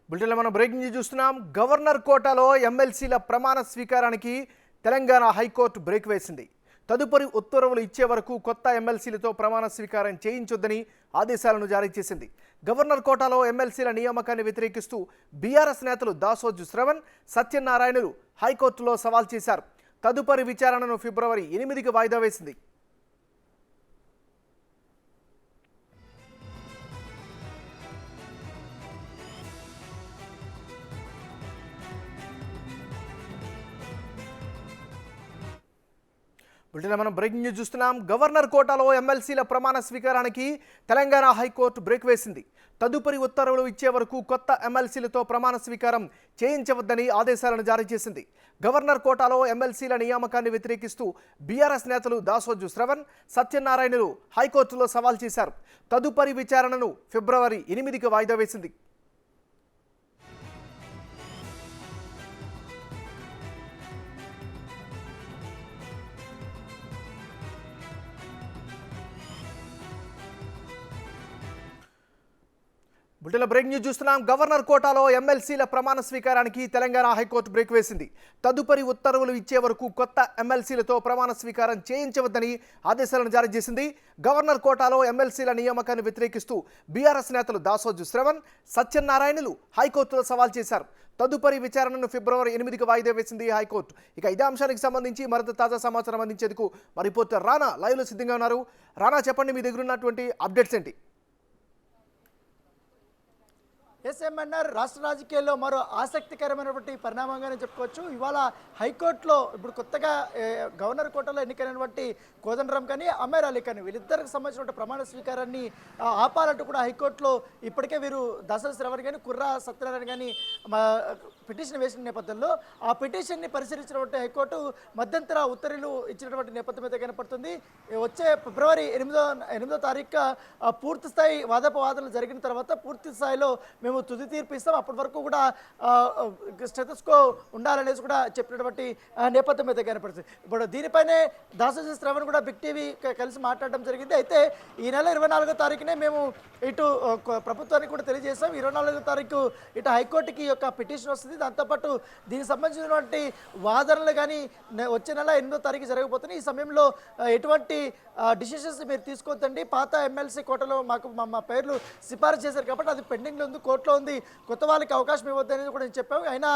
బులెటిన్లో మనం breaking news చూస్తున్నాం. గవర్నర్ కోటాలో ఎమ్మెల్సీల ప్రమాణ స్వీకారానికి తెలంగాణ హైకోర్టు బ్రేక్ వేసింది. తదుపరి ఉత్తర్వులు ఇచ్చే వరకు కొత్త ఎమ్మెల్సీలతో ప్రమాణ స్వీకారం చేయించొద్దని ఆదేశాలను జారీ చేసింది. గవర్నర్ కోటాలో ఎమ్మెల్సీల నియామకాన్ని వ్యతిరేకిస్తూ బీఆర్ఎస్ నేతలు దాసోజు శ్రవణ్, సత్యనారాయణలు హైకోర్టులో సవాల్ చేశారు. తదుపరి విచారణను ఫిబ్రవరి 8కి వాయిదా వేసింది. బులెటిన్లో మనం బ్రేకింగ్ న్యూస్ చూస్తున్నాం. గవర్నర్ కోటాలో ఎమ్మెల్సీల ప్రమాణ స్వీకారానికి తెలంగాణ హైకోర్టు బ్రేక్ వేసింది. తదుపరి ఉత్తర్వులు ఇచ్చే వరకు కొత్త ఎమ్మెల్సీలతో ప్రమాణ స్వీకారం చేయించవద్దని ఆదేశాలను జారీ చేసింది. గవర్నర్ కోటాలో ఎమ్మెల్సీల నియామకాన్ని వ్యతిరేకిస్తూ బీఆర్ఎస్ నేతలు దాసోజు శ్రవణ్, సత్యనారాయణలు హైకోర్టులో సవాల్ చేశారు. తదుపరి విచారణను ఫిబ్రవరి 8కి వాయిదా వేసింది. బులెటిన్లో బ్రేకింగ్ న్యూస్ చూస్తున్నాం. గవర్నర్ కోటాలో ఎమ్మెల్సీల ప్రమాణ స్వీకారానికి తెలంగాణ హైకోర్టు బ్రేక్ వేసింది. తదుపరి ఉత్తర్వులు ఇచ్చే వరకు కొత్త ఎమ్మెల్సీలతో ప్రమాణ స్వీకారం చేయించవద్దని ఆదేశాలను జారీ చేసింది. గవర్నర్ కోటాలో ఎమ్మెల్సీల నియామకాన్ని వ్యతిరేకిస్తూ బీఆర్ఎస్ నేతలు దాసోజు శ్రవణ్, సత్యనారాయణలు హైకోర్టులో సవాల్ చేశారు. తదుపరి విచారణను ఫిబ్రవరి 8కి వాయిదా వేసింది హైకోర్టు. ఇక ఇదే అంశానికి సంబంధించి మరింత తాజా సమాచారం అందించేందుకు మా రిపోర్టర్ రానా లైవ్లో సిద్ధంగా ఉన్నారు. రానా, చెప్పండి, మీ దగ్గర ఉన్నటువంటి అప్డేట్స్ ఏంటి? ఎస్ఎంఎన్ఆర్ రాష్ట్ర రాజకీయాల్లో మరో ఆసక్తికరమైనటువంటి పరిణామంగానే చెప్పుకోవచ్చు. ఇవాళ హైకోర్టులో ఇప్పుడు కొత్తగా గవర్నర్ కోటాలో ఎన్నికైనటువంటి కోదండరాం కానీ అమీర్ అలీ కానీ వీళ్ళిద్దరికి సంబంధించిన ప్రమాణ స్వీకారాన్ని ఆపాలంటూ కూడా హైకోర్టులో ఇప్పటికే వీరు దాసరి శ్రవణ్ కానీ కుర్రా సత్యనారాయణ కానీ పిటిషన్ వేసిన నేపథ్యంలో ఆ పిటిషన్ని పరిశీలించినటువంటి హైకోర్టు మధ్యంతర ఉత్తర్వులు ఇచ్చినటువంటి నేపథ్యం అయితే కనపడుతుంది. వచ్చే ఫిబ్రవరి 8వ తారీఖు పూర్తి స్థాయి వాదోపవాదనలు జరిగిన తర్వాత పూర్తి స్థాయిలో మేము తుది తీర్పు ఇస్తాం, అప్పటి వరకు కూడా స్టేటస్ కో ఉండాలనేసి కూడా చెప్పినటువంటి నేపథ్యం అయితే కనపడుతుంది. ఇప్పుడు దీనిపైనే దాసోజు శ్రవణ్ కూడా బిగ్ టీవీ కలిసి మాట్లాడడం జరిగింది. అయితే ఈ నెల 24వ తారీఖునే మేము ఇటు ప్రభుత్వానికి కూడా తెలియజేస్తాం. 24వ తారీఖు ఇటు హైకోర్టుకి యొక్క పిటిషన్ వస్తుంది. దాంతోపాటు దీనికి సంబంధించినటువంటి వాదనలు కానీ వచ్చే నెల 8వ తారీఖు జరగబోతున్నాయి. ఈ సమయంలో ఎటువంటి డిసిషన్స్ మీరు తీసుకోవద్దండి, పాత ఎమ్మెల్సీ కోటలో మాకు మా పేర్లు సిఫారసు చేశారు కాబట్టి అది పెండింగ్లో ఉంది, కోర్టులో ఉంది, కొత్త వాళ్ళకి అవకాశం ఇవ్వద్దు అనేది కూడా నేను చెప్పాము. అయినా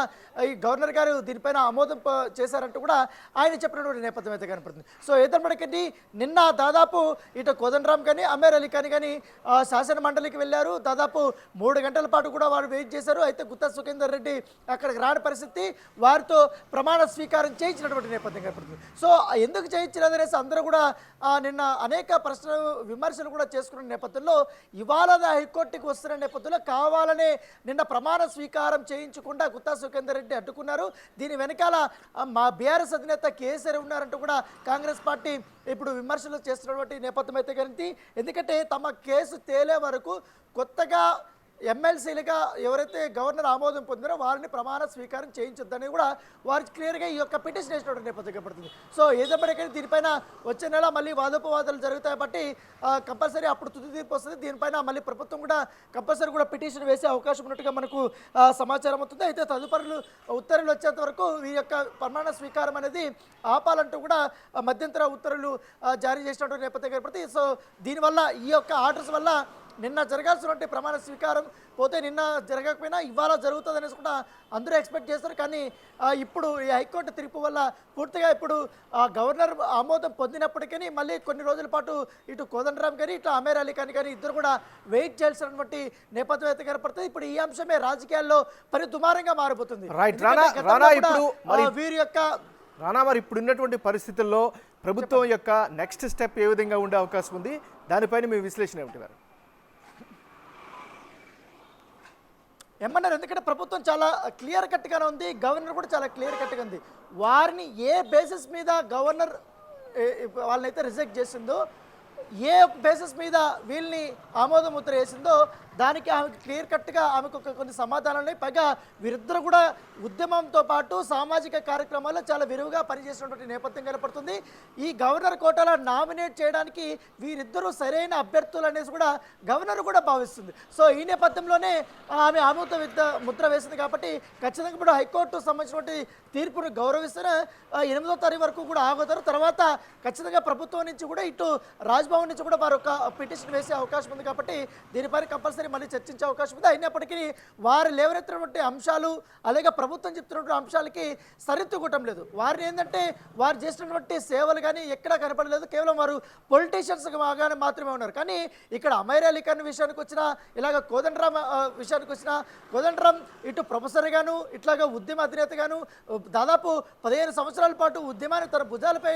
ఈ గవర్నర్ గారు దీనిపైన ఆమోదం చేశారంటూ కూడా ఆయన చెప్పినటువంటి నేపథ్యం అయితే కనపడుతుంది. సో ఏదన్నప్పటికీ నిన్న దాదాపు ఇటు కోదండరాం కానీ అమీర్ అలీ కానీ శాసన మండలికి వెళ్ళారు. దాదాపు 3 గంటల పాటు కూడా వారు వెయిట్ చేశారు. అయితే గుత్తా సుఖేందర్ రెడ్డి అక్కడికి రాని పరిస్థితి, వారితో ప్రమాణ స్వీకారం చేయించినటువంటి నేపథ్యం కనపడుతుంది. సో ఎందుకు చేయించలేదనేసి అందరూ కూడా నిన్న అనేక ప్రశ్నలు విమర్శలు కూడా చేసుకున్న నేపథ్యంలో ఇవాళ హైకోర్టుకి వస్తున్న నేపథ్యంలో కావాలనే నిన్న ప్రమాణ స్వీకారం చేయించకుండా గుత్తా సుఖేందర్ రెడ్డి అడ్డుకున్నారు. దీని వెనకాల మా బీఆర్ఎస్ అధినేత కేసీఆర్ ఉన్నారంటూ కూడా కాంగ్రెస్ పార్టీ ఇప్పుడు విమర్శలు చేస్తున్నటువంటి నేపథ్యం అయితే కనుక, ఎందుకంటే తమ కేసు తేలే వరకు కొత్తగా ఎమ్మెల్సీలుగా ఎవరైతే గవర్నర్ ఆమోదం పొందారో వారిని ప్రమాణ స్వీకారం చేయించొద్దని కూడా వారు క్లియర్గా ఈ యొక్క పిటిషన్ వేసినటువంటి నేపథ్యం కనపడుతుంది. సో ఏదప్పటికీ దీనిపైన వచ్చే నెల మళ్ళీ వాదోపవాదాలు జరుగుతాయి కాబట్టి కంపల్సరీ అప్పుడు తుది తీర్పు వస్తుంది. దీనిపైన మళ్ళీ ప్రభుత్వం కూడా కంపల్సరీ కూడా పిటిషన్ వేసే అవకాశం ఉన్నట్టుగా మనకు సమాచారం అవుతుంది. అయితే తదుపరి ఉత్తర్వులు వచ్చేంత వరకు ఈ యొక్క ప్రమాణ స్వీకారం అనేది ఆపాలంటూ కూడా మధ్యంతర ఉత్తర్వులు జారీ చేసినటువంటి నేపథ్యం కనపడుతుంది. సో దీనివల్ల ఈ యొక్క ఆర్డర్స్ వల్ల నిన్న జరగాల్సినటువంటి ప్రమాణ స్వీకారం పోతే నిన్న జరగకపోయినా ఇవాళ జరుగుతుంది అనేసి కూడా అందరూ ఎక్స్పెక్ట్ చేస్తారు. కానీ ఇప్పుడు ఈ హైకోర్టు తీర్పు వల్ల పూర్తిగా ఇప్పుడు గవర్నర్ ఆమోదం పొందినప్పటికీ మళ్ళీ కొన్ని రోజుల పాటు ఇటు కోదండరాం కానీ ఇటు అమీర్ అలీ కానీ ఇద్దరు కూడా వెయిట్ చేయాల్సినటువంటి నేపథ్యం అయితే కనపడుతుంది. ఇప్పుడు ఈ అంశమే రాజకీయాల్లో దుమారంగా మారిపోతుంది. వీరి యొక్క మరి ఇప్పుడు ఉన్నటువంటి పరిస్థితుల్లో ప్రభుత్వం యొక్క నెక్స్ట్ స్టెప్ ఏ విధంగా ఉండే అవకాశం ఉంది, దానిపైన మీ విశ్లేషణ ఏమిటి? ఏమన్నారు, ఎందుకంటే ప్రభుత్వం చాలా క్లియర్ కట్గానే ఉంది, గవర్నర్ కూడా చాలా క్లియర్ కట్గా ఉంది. వారిని ఏ బేసిస్ మీద గవర్నర్ వాళ్ళనైతే రిజెక్ట్ చేసిందో ఏ బేసిస్ మీద వీళ్ళని ఆమోద ముద్ర వేసిందో దానికి ఆమెకు క్లియర్ కట్గా ఆమెకు కొన్ని సమాధానాలు ఉన్నాయి. పైగా వీరిద్దరు కూడా ఉద్యమంతో పాటు సామాజిక కార్యక్రమాల్లో చాలా విరివిగా పనిచేసినటువంటి నేపథ్యం కనపడుతుంది. ఈ గవర్నర్ కోటాలో నామినేట్ చేయడానికి వీరిద్దరూ సరైన అభ్యర్థులు అనేసి కూడా గవర్నర్ కూడా భావిస్తుంది. సో ఈ నేపథ్యంలోనే ఆమె ఆమోద ముద్ర వేసింది కాబట్టి ఖచ్చితంగా ఇప్పుడు హైకోర్టు సంబంధించినటువంటి తీర్పును గౌరవిస్తూనే 8వ తారీఖు వరకు కూడా ఆగుతారు. తర్వాత ఖచ్చితంగా ప్రభుత్వం నుంచి కూడా ఇటు రాజ్భవన్ నుంచి కూడా వారు ఒక పిటిషన్ వేసే అవకాశం ఉంది కాబట్టి దీనిపైన కంపల్సరీ మళ్ళీ చర్చించే అవకాశం ఉంది. అయినప్పటికీ వారు లేవనెత్తినటువంటి అంశాలు అలాగే ప్రభుత్వం చెప్తున్నటువంటి అంశాలకి సరితూగటం లేదు. వారిని ఏంటంటే వారు చేసినటువంటి సేవలు కానీ ఎక్కడా కనపడలేదు. కేవలం వారు పొలిటీషియన్స్ బాగానే మాత్రమే ఉన్నారు. కానీ ఇక్కడ అమైర్ అలీ ఖాన్ విషయానికి వచ్చినా ఇలాగ కోదండరాం విషయానికి వచ్చినా కోదండరాం ఇటు ప్రొఫెసర్ గాను ఇట్లాగా ఉద్యమ అధినేత గాను దాదాపు 15 సంవత్సరాల పాటు ఉద్యమాన్ని తన భుజాలపై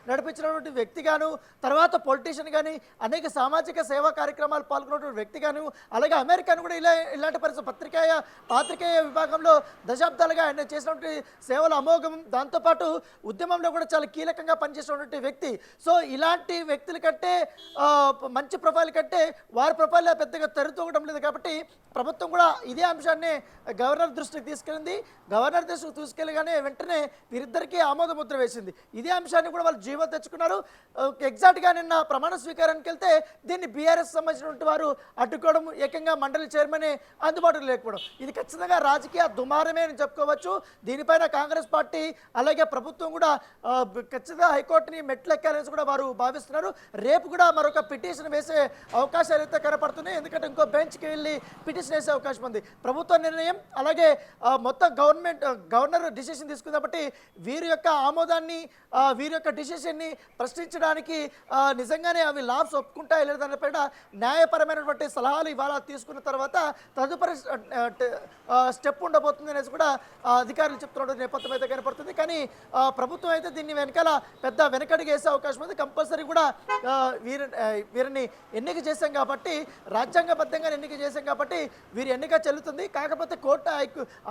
నడిపించినటువంటి వ్యక్తి గాను తర్వాత పొలిటీషియన్ కానీ అనేక సామాజిక సేవా కార్యక్రమాలు పాల్గొన్నటువంటి వ్యక్తి గాను అలాగే అమెరికాను కూడా ఇలాంటి పరిస్థితి పాత్రికేయ విభాగంలో దశాబ్దాలుగా ఆయన చేసినటువంటి సేవలు అమోఘం. దాంతోపాటు ఉద్యమంలో కూడా చాలా కీలకంగా పనిచేసినటువంటి వ్యక్తి. సో ఇలాంటి వ్యక్తుల కంటే మంచి ప్రొఫైల్ కంటే వారి ప్రొఫైల్ పెద్దగా తరుతూగడం లేదు కాబట్టి ప్రభుత్వం కూడా ఇదే అంశాన్ని గవర్నర్ దృష్టికి తీసుకెళ్ళింది. గవర్నర్ దృష్టికి తీసుకెళ్ళగానే వెంటనే వీరిద్దరికీ ఆమోద ముద్ర వేసింది. ఇదే అంశాన్ని కూడా వాళ్ళు జీవో తెచ్చుకున్నారు. ఎగ్జాక్ట్గా నిన్న ప్రమాణ స్వీకారానికి వెళ్తే దీన్ని బీఆర్ఎస్ సంబంధించినటువంటి వారు అడ్డుకోవడం ఏకంగా మండలి చైర్మన్ అందుబాటులో లేకపోవడం ఇది ఖచ్చితంగా రాజకీయ దుమారమే అని చెప్పుకోవచ్చు. దీనిపైన కాంగ్రెస్ పార్టీ అలాగే ప్రభుత్వం కూడా ఖచ్చితంగా హైకోర్టుని మెట్లెక్కాలని కూడా వారు భావిస్తున్నారు. రేపు కూడా మరొక పిటిషన్ వేసే అవకాశాలు అయితే కనపడుతున్నాయి. ఎందుకంటే ఇంకో బెంచ్కి వెళ్ళి పిటిషన్ వేసే అవకాశం ఉంది. ప్రభుత్వ నిర్ణయం అలాగే మొత్తం గవర్నర్ డిసిషన్ తీసుకుంది కాబట్టి వీరి యొక్క ఆమోదాన్ని వీరి యొక్క డిసిషన్ని ప్రశ్నించడానికి నిజంగానే అవి లాబ్స్ ఒప్పుకుంటాయి లేదా దానిపైన న్యాయపరమైనటువంటి సలహాలు ఇవాళ తీసుకున్న తర్వాత తదుపరి స్టెప్ ఉండబోతుంది అనేసి కూడా అధికారులు చెప్తున్న నేపథ్యం అయితే కనపడుతుంది. కానీ ప్రభుత్వం అయితే దీన్ని వెనకాల పెద్ద వెనకడికి వేసే అవకాశం ఉంది. కంపల్సరీ కూడా వీరిని ఎన్నిక చేశాం కాబట్టి రాజ్యాంగబద్ధంగా ఎన్నిక చేశాం కాబట్టి వీరి ఎన్నిక చెల్లుతుంది. కాకపోతే కోర్టు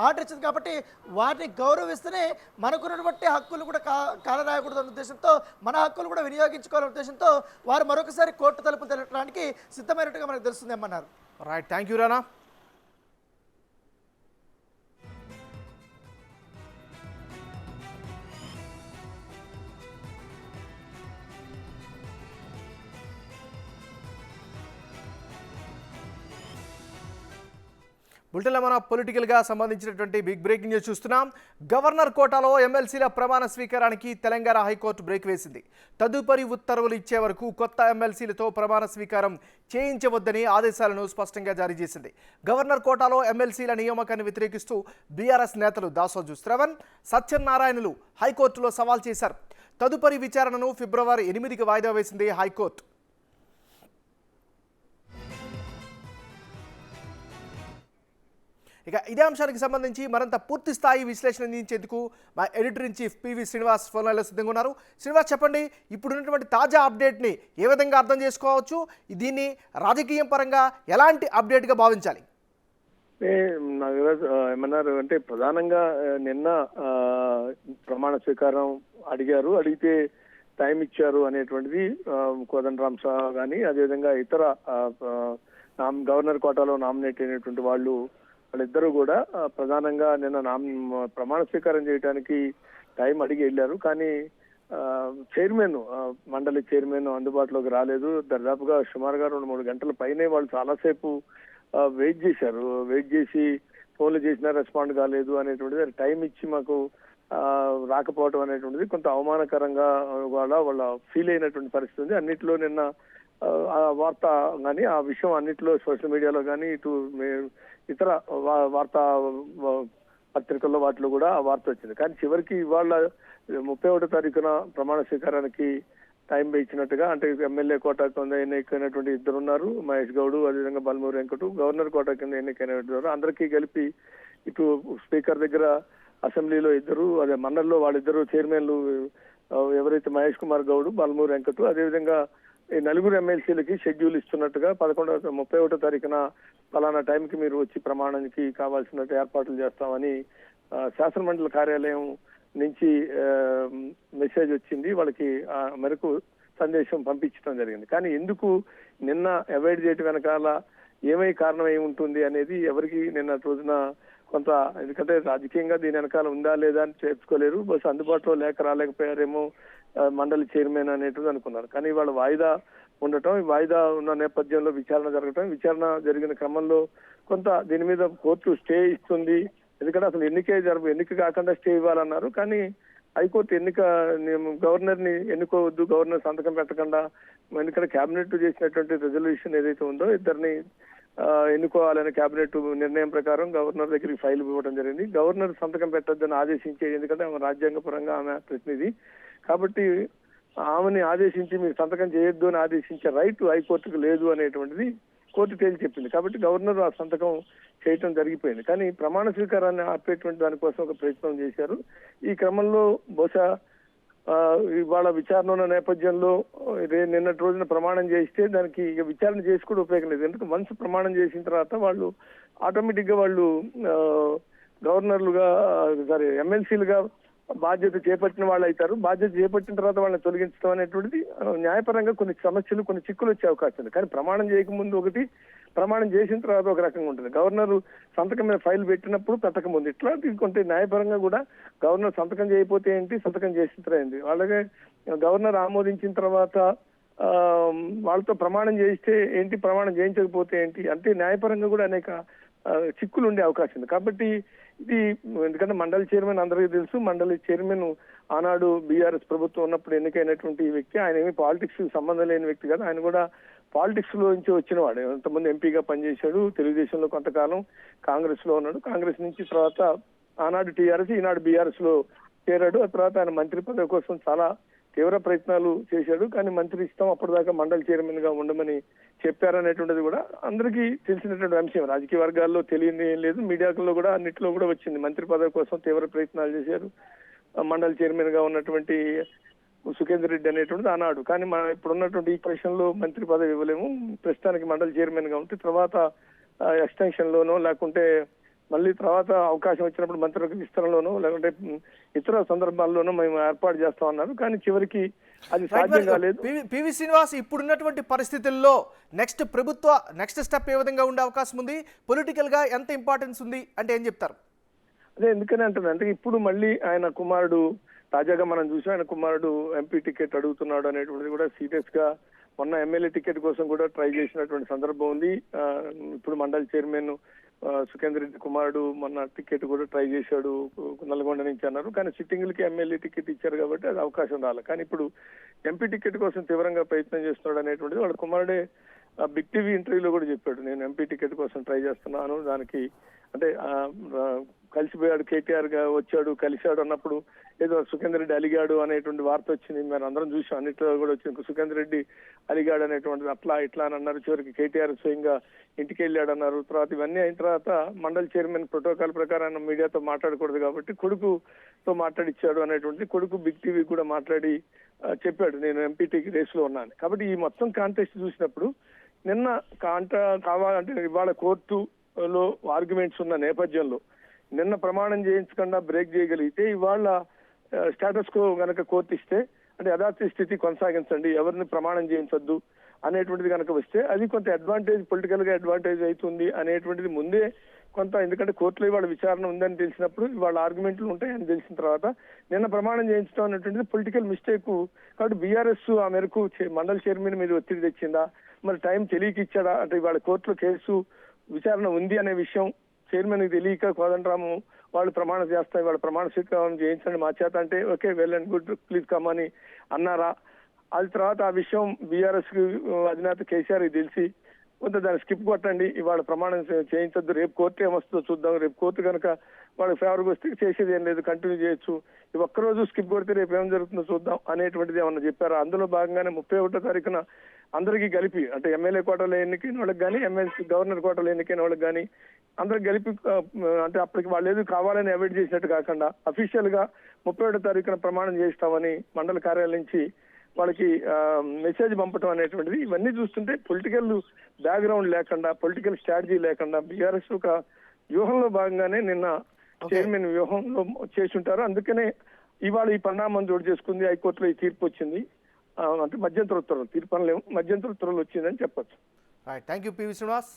ఆర్డర్ ఇచ్చింది కాబట్టి వారిని గౌరవిస్తూనే మనకున్నటువంటి హక్కులు కూడా కాలరాయకూడదు అనే ఉద్దేశంతో మన హక్కులు కూడా వినియోగించుకోవాలనే ఉద్దేశంతో వారు మరొకసారి కోర్టు తలుపు తెరవడానికి సిద్ధమైనట్టుగా మనకు తెలుస్తుంది ఏమన్నారు. రైట్, థ్యాంక్ యూ రానా. బులెటిన్లో మన పొలిటికల్గా సంబంధించినటువంటి బిగ్ బ్రేకింగ్ న్యూస్ చూస్తున్నాం. గవర్నర్ కోటాలో ఎమ్మెల్సీల ప్రమాణ స్వీకారానికి తెలంగాణ హైకోర్టు బ్రేక్ వేసింది. తదుపరి ఉత్తర్వులు ఇచ్చే వరకు కొత్త ఎమ్మెల్సీలతో ప్రమాణ స్వీకారం చేయించవద్దని ఆదేశాలను స్పష్టంగా జారీ చేసింది. గవర్నర్ కోటాలో ఎమ్మెల్సీల నియామకాన్ని వ్యతిరేకిస్తూ బీఆర్ఎస్ నేతలు దాసోజు శ్రవణ్, సత్యనారాయణలు హైకోర్టులో సవాల్ చేశారు. తదుపరి విచారణను ఫిబ్రవరి 8కి వాయిదా వేసింది హైకోర్టు. ఇక ఇదే అంశానికి సంబంధించి మరింత పూర్తి స్థాయి విశ్లేషణ అందించేందుకు మా editor in chief PV Srinivas ఫోన్లో సిద్ధంగా ఉన్నారు. శ్రీనివాస్, చెప్పండి, ఇప్పుడున్నటువంటి తాజా అప్డేట్ని ఏ విధంగా అర్థం చేసుకోవచ్చు? దీన్ని రాజకీయం పరంగా ఎలాంటి అప్డేట్గా భావించాలి? నాగరాజ్ ఏమన్నారు అంటే ప్రధానంగా నిన్న ప్రమాణ స్వీకారం అడిగితే టైం ఇచ్చారు అనేటువంటిది కోదండరాం షా కానీ అదేవిధంగా ఇతర గవర్నర్ కోటాలో నామినేట్ అయినటువంటి వాళ్ళిద్దరూ కూడా ప్రధానంగా నిన్న ప్రమాణ స్వీకారం చేయడానికి టైం అడిగి వెళ్ళారు. కానీ చైర్మన్ మండలి చైర్మన్ అందుబాటులోకి రాలేదు. దాదాపుగా సుమారుగా 2-3 గంటల పైనే వాళ్ళు చాలాసేపు వెయిట్ చేశారు. వెయిట్ చేసి ఫోన్లు చేసినా రెస్పాండ్ కాలేదు అనేటువంటిది, టైం ఇచ్చి మాకు రాకపోవడం అనేటువంటిది కొంత అవమానకరంగా వాళ్ళ ఫీల్ అయినటువంటి పరిస్థితి ఉంది. అన్నిట్లో నిన్న ఆ వార్త కానీ ఆ విషయం అన్నిట్లో సోషల్ మీడియాలో కానీ ఇటు ఇతర వార్తా పత్రికల్లో వాటిలో కూడా ఆ వార్త వచ్చింది. కానీ చివరికి ఇవాళ 31వ తారీఖున ప్రమాణ స్వీకారానికి టైం ఇచ్చినట్టుగా, అంటే ఎమ్మెల్యే కోటా కింద ఎన్నికైనటువంటి ఇద్దరు ఉన్నారు, మహేష్ గౌడ్, అదేవిధంగా బల్మూరు వెంకటు, గవర్నర్ కోటా కింద ఎన్నికైనటువంటి అందరికీ కలిపి ఇటు స్పీకర్ దగ్గర అసెంబ్లీలో ఇద్దరు, అదే మండలిలో వాళ్ళిద్దరు చైర్మన్లు ఎవరైతే మహేష్ కుమార్ గౌడ్, బల్మూరు వెంకటు, అదేవిధంగా ఈ 4 ఎమ్మెల్సీలకి షెడ్యూల్ ఇస్తున్నట్టుగా 31వ తారీఖున ఫలానా టైంకి మీరు వచ్చి ప్రమాణానికి కావాల్సినట్టు ఏర్పాట్లు చేస్తామని శాసనమండలి కార్యాలయం నుంచి మెసేజ్ వచ్చింది. వాళ్ళకి మేరకు సందేశం పంపించడం జరిగింది. కానీ ఎందుకు నిన్న అవాయిడ్ చేయటం వెనకాల ఏమై కారణం ఏమి ఉంటుంది అనేది ఎవరికి నిన్న రోజున కొంత, ఎందుకంటే రాజకీయంగా దీని వెనకాల ఉందా లేదా అని చేర్చుకోలేరు. బస్ అందుబాటులో లేక రాలేకపోయారేమో మండలి చైర్మన్ అనేటిది అనుకున్నారు. కానీ వాళ్ళ వాయిదా ఉండటం, ఈ వాయిదా ఉన్న నేపథ్యంలో విచారణ జరిగిన క్రమంలో కొంత దీని మీద కోర్టు స్టే ఇస్తుంది. ఎందుకంటే అసలు ఎన్నిక కాకుండా స్టే ఇవ్వాలన్నారు. కానీ హైకోర్టు గవర్నర్ ని ఎన్నుకోవద్దు, గవర్నర్ సంతకం పెట్టకుండా, ఎందుకంటే కేబినెట్ చేసినటువంటి రెజల్యూషన్ ఏదైతే ఉందో ఇద్దరిని ఎన్నుకోవాలని కేబినెట్ నిర్ణయం ప్రకారం గవర్నర్ దగ్గరికి ఫైల్ ఇవ్వడం జరిగింది. గవర్నర్ సంతకం పెట్టొద్దని ఆదేశించే, ఎందుకంటే ఆమె రాజ్యాంగపరంగా ఆమె ప్రతినిధి కాబట్టి ఆమెని ఆదేశించి మీరు సంతకం చేయొద్దు అని ఆదేశించే రైట్ హైకోర్టుకు లేదు అనేటువంటిది కోర్టు తేల్చి చెప్పింది. కాబట్టి గవర్నర్ ఆ సంతకం చేయటం జరిగిపోయింది. కానీ ప్రమాణ స్వీకారాన్ని ఆపేటువంటి దానికోసం ఒక ప్రయత్నం చేశారు. ఈ క్రమంలో బహుశా ఇవాళ విచారణ ఉన్న నేపథ్యంలో నిన్నటి రోజున ప్రమాణం చేస్తే దానికి ఇక విచారణ చేసి కూడా ఉపయోగం లేదు. ఎందుకంటే వన్స్ ప్రమాణం చేసిన తర్వాత వాళ్ళు ఆటోమేటిక్ గా వాళ్ళు గవర్నర్లుగా ఎమ్మెల్సీలుగా బాధ్యత చేపట్టిన వాళ్ళు అవుతారు. బాధ్యత చేపట్టిన తర్వాత వాళ్ళని తొలగించడం అనేటువంటిది న్యాయపరంగా కొన్ని సమస్యలు, కొన్ని చిక్కులు వచ్చే అవకాశం ఉంది. కానీ ప్రమాణం చేయకముందు ఒకటి, ప్రమాణం చేసిన తర్వాత ఒక రకంగా ఉంటుంది. గవర్నర్ సంతకం మీద ఫైల్ పెట్టినప్పుడు పెట్టక ముందు ఇట్లాంటి కొంటే న్యాయపరంగా కూడా గవర్నర్ సంతకం చేయకపోతే ఏంటి, సంతకం చేసిన తర్వాత ఏంటి, అలాగే గవర్నర్ ఆమోదించిన తర్వాత వాళ్ళతో ప్రమాణం చేయిస్తే ఏంటి, ప్రమాణం చేయించకపోతే ఏంటి, అంటే న్యాయపరంగా కూడా అనేక చిక్కులు ఉండే అవకాశం ఉంది. కాబట్టి ఇది, ఎందుకంటే మండలి చైర్మన్ అందరికీ తెలుసు. మండలి చైర్మన్ ఆనాడు బీఆర్ఎస్ ప్రభుత్వం ఉన్నప్పుడు ఎన్నికైనటువంటి ఈ వ్యక్తి. ఆయన ఏమి పాలిటిక్స్ సంబంధం లేని వ్యక్తి కాదు. ఆయన కూడా పాలిటిక్స్ లో నుంచి వచ్చిన వాడు. ఎంతమంది ఎంపీగా పనిచేశాడు, తెలుగుదేశంలో కొంతకాలం, కాంగ్రెస్ లో ఉన్నాడు. కాంగ్రెస్ నుంచి తర్వాత ఆనాడు టీఆర్ఎస్, ఈనాడు బీఆర్ఎస్ లో చేరాడు. ఆ తర్వాత ఆయన మంత్రి పదవి కోసం చాలా తీవ్ర ప్రయత్నాలు చేశాడు. కానీ మంత్రి ఇష్టం, అప్పటిదాకా మండలి చైర్మన్ గా ఉండమని చెప్పారనేటువంటిది కూడా అందరికీ తెలిసినటువంటి అంశం. రాజకీయ వర్గాల్లో తెలియని ఏం లేదు, మీడియాలో కూడా అన్నింటిలో కూడా వచ్చింది. మంత్రి పదవి కోసం తీవ్ర ప్రయత్నాలు చేశారు మండలి చైర్మన్ గా ఉన్నటువంటి సుఖేందర్ రెడ్డి అనేటువంటిది అన్నాడు. కానీ ఇప్పుడు ఉన్నటువంటి ఈ పొజిషన్ లో మంత్రి పదవి ఇవ్వలేము, ప్రస్తుతానికి మండలి చైర్మన్ గా ఉంటే తర్వాత ఎక్స్టెన్షన్ లోనో లేకుంటే మళ్ళీ తర్వాత అవకాశం వచ్చినప్పుడు మంత్రులకు విస్తరణలోనో లేకుంటే ఇతర సందర్భాల్లోనూ మేము ఏర్పాటు చేస్తామన్నారు. కానీ చివరికి అది సాధ్యం కాలేదు. పివి శ్రీనివాస్, ఇప్పుడున్నటువంటి పరిస్థితుల్లో నెక్స్ట్ స్టెప్ ఏ విధంగా ఉండే అవకాశం ఉంది? పొలిటికల్ గా ఎంత ఇంపార్టెన్స్ ఉంది అంటే ఏం చెప్తారు? అదే ఎందుకని అంటున్నా అంటే ఇప్పుడు మళ్ళీ ఆయన కుమారుడు, తాజాగా మనం చూసాం ఆయన కుమారుడు ఎంపీ టికెట్ అడుగుతున్నాడు అనేటువంటిది కూడా సీరియస్ గా మొన్న ఎమ్మెల్యే టికెట్ కోసం కూడా ట్రై చేసినటువంటి సందర్భం ఉంది. ఇప్పుడు మండలి చైర్మన్ సుఖేందర్ రెడ్డి కుమారుడు మొన్న టికెట్ కూడా ట్రై చేశాడు నల్గొండ నుంచి అన్నారు. కానీ సిట్టింగ్లకి ఎమ్మెల్యే టికెట్ ఇచ్చారు కాబట్టి అది అవకాశం రాలేదు. కానీ ఇప్పుడు ఎంపీ టికెట్ కోసం తీవ్రంగా ప్రయత్నం చేస్తున్నాడు అనేటువంటిది వాళ్ళ కుమారుడే బిగ్ టీవీ ఇంటర్వ్యూలో కూడా చెప్పాడు. నేను ఎంపీ టికెట్ కోసం ట్రై చేస్తున్నాను, దానికి అంటే కలిసిపోయాడు, కేటీఆర్ గా వచ్చాడు, కలిశాడు అన్నప్పుడు ఏదో సుఖేందర్ రెడ్డి అలిగాడు అనేటువంటి వార్త వచ్చింది. మేము అందరం చూసాం, అన్నింటిలో కూడా వచ్చింది. సుఖేందర్ రెడ్డి అలిగాడు అనేటువంటిది అట్లా ఇట్లా అని అన్నారు. చివరికి కేటీఆర్ స్వయంగా ఇంటికి వెళ్ళాడు అన్నారు. తర్వాత ఇవన్నీ అయిన తర్వాత మండలి చైర్మన్ ప్రోటోకాల్ ప్రకారం మీడియాతో మాట్లాడకూడదు కాబట్టి కొడుకుతో మాట్లాడిచ్చాడు అనేటువంటిది కొడుకు బిగ్ టీవీ కూడా మాట్లాడి చెప్పాడు, నేను ఎంపీటీకి రేసులో ఉన్నాను. కాబట్టి ఈ మొత్తం కాంటెస్ట్ చూసినప్పుడు నిన్న కావాలంటే ఇవాళ కోర్టులో ఆర్గ్యుమెంట్స్ ఉన్న నేపథ్యంలో నిన్న ప్రమాణం చేయించకుండా బ్రేక్ చేయగలిగితే ఇవాళ స్టేటస్ కో గనక కోర్టు ఇస్తే, అంటే యథార్థ స్థితి కొనసాగించండి, ఎవరిని ప్రమాణం చేయించొద్దు అనేటువంటిది కనుక వస్తే అది కొంత అడ్వాంటేజ్, పొలిటికల్ గా అడ్వాంటేజ్ అవుతుంది అనేటువంటిది ముందే కొంత, ఎందుకంటే కోర్టులో ఇవాళ విచారణ ఉందని తెలిసినప్పుడు ఇవాళ ఆర్గ్యుమెంట్లు ఉంటాయని తెలిసిన తర్వాత నిన్న ప్రమాణం చేయించడం అనేటువంటిది పొలిటికల్ మిస్టేక్. కాబట్టి బీఆర్ఎస్ ఆ మేరకు మండలి చైర్మన్ మీద ఒత్తిడి తెచ్చిందా, మరి టైం తెలియక ఇచ్చాడా, అంటే ఇవాళ కోర్టులో కేసు విచారణ ఉంది అనే విషయం చైర్మన్ కి తెలియక కోదండరాము వాళ్ళు ప్రమాణం చేస్తాయి, వాళ్ళ ప్రమాణ స్వీకారం చేయించండి మా చేత అంటే okay well and good please come అని అన్నారా? అది తర్వాత ఆ విషయం బీఆర్ఎస్ అధినేత కేసీఆర్ కి తెలిసి కొంత దాన్ని స్కిప్ కొట్టండి, ఇవాళ ప్రమాణం చేయించొద్దు, రేపు కోర్టు ఏమొస్తుందో చూద్దాం, రేపు కోర్టు కనుక వాళ్ళకి ఫేవర్గా వస్తే చేసేది ఏం లేదు, కంటిన్యూ చేయొచ్చు, ఈ ఒక్కరోజు స్కిప్ కొడితే రేపు ఏం జరుగుతుందో చూద్దాం అనేటువంటిది ఏమన్నా చెప్పారు. అందులో భాగంగానే 31వ తారీఖున అందరికీ కలిపి, అంటే ఎమ్మెల్యే కోటలో ఎన్నికైన వాళ్ళకి కానీ ఎమ్మెల్సీ గవర్నర్ కోటలో ఎన్నికైన వాళ్ళకి కానీ అందరికి కలిపి, అంటే అప్పటికి వాళ్ళు ఏది కావాలని అవాయిడ్ చేసినట్టు కాకుండా అఫీషియల్ గా 31వ తారీఖున ప్రమాణం చేస్తామని మండల కార్యాలయం నుంచి వాళ్ళకి మెసేజ్ పంపటం అనేటువంటిది, ఇవన్నీ చూస్తుంటే పొలిటికల్ బ్యాక్గ్రౌండ్ లేకుండా, పొలిటికల్ స్ట్రాటజీ లేకుండా బీఆర్ఎస్ ఒక వ్యూహంలో భాగంగానే నిన్న చైర్మన్ వ్యూహంలో చేసి ఉంటారు. అందుకనే ఇవాళ ఈ పరిణామం చోటు చేసుకుంది, హైకోర్టులో ఈ తీర్పు వచ్చింది. అంటే మధ్యంతర ఉత్తర్వులు, తీర్పు అనలేము, మధ్యంతర ఉత్తర్వులు వచ్చిందని చెప్పొచ్చు. Right, thank you PV Srinivas.